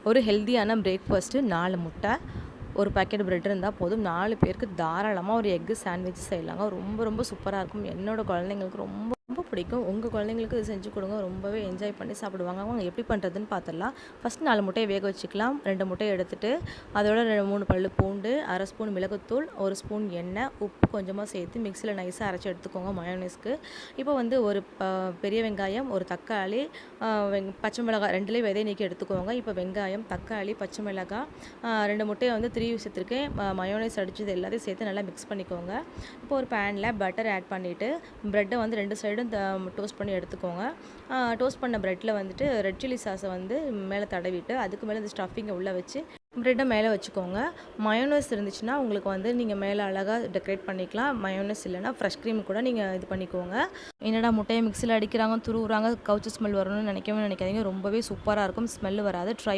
ஒரு ஹெல்த்தியான பிரேக்ஃபாஸ்ட்டு 4 முட்டை, ஒரு பாக்கெட் பிரெட் இருந்தால் போதும். 4 பேருக்கு தாராளமாக ஒரு எக்கு சாண்ட்விச் செய்யலாங்க. ரொம்ப ரொம்ப சூப்பராக இருக்கும். என்னோடய குழந்தைங்களுக்கு ரொம்ப ரொம்ப பிடிக்கும். உங்கள் குழந்தைங்களுக்கு இது செஞ்சு கொடுங்க. ரொம்பவே என்ஜாய் பண்ணி சாப்பிடுவாங்க. அவங்க எப்படி பண்ணுறதுன்னு பார்த்துடலாம். ஃபஸ்ட்டு 4 முட்டையை வேக வச்சுக்கலாம். 2 முட்டையை எடுத்துகிட்டு அதோட 3 பல்லு பூண்டு, 1/2 ஸ்பூன் மிளகுத்தூள், 1 ஸ்பூன் எண்ணெய், உப்பு கொஞ்சமாக சேர்த்து மிக்சியில் நைஸாக அரைச்சி எடுத்துக்கோங்க மயோனைஸ்க்கு. இப்போ வந்து ஒரு பெரிய வெங்காயம், ஒரு தக்காளி, பச்சை மிளகாய் 2லேயும் விதையை நீக்கி எடுத்துக்கோங்க. இப்போ வெங்காயம், தக்காளி, பச்சை மிளகாய், 2 முட்டையை வந்து திருவி வச்சுருக்கேன். மயோனைஸ் அடிச்சது எல்லாத்தையும் சேர்த்து நல்லா மிக்ஸ் பண்ணிக்கோங்க. இப்போ ஒரு பேனில் பட்டர் ஆட் பண்ணிவிட்டு ப்ரெட்டை வந்து 2 சைடும் டோஸ்ட் பண்ணி எடுத்துக்கோங்க. டோஸ்ட் பண்ண ப்ரெட்டில் வந்துட்டு ரெட் சில்லி சாஸை வந்து மேலே தடவிட்டு அதுக்கு மேலே இந்த ஸ்டஃபிங்கை உள்ளே வச்சு ப்ரெட்டை மேலே வச்சுக்கோங்க. மயோனைஸ் இருந்துச்சுன்னா உங்களுக்கு வந்து நீங்கள் மேலே அழகாக டெக்கரேட் பண்ணிக்கலாம். மயோனைஸ் இல்லைனா ஃப்ரெஷ் க்ரீம் கூட நீங்கள் இது பண்ணிக்கோங்க. என்னடா முட்டையை மிக்சியில் அடிக்கிறாங்க, துருவுறாங்க, கவுச்சி ஸ்மெல் வரணும்னு நினைக்காதீங்க. ரொம்பவே சூப்பராக இருக்கும். ஸ்மெல் வராது. ட்ரை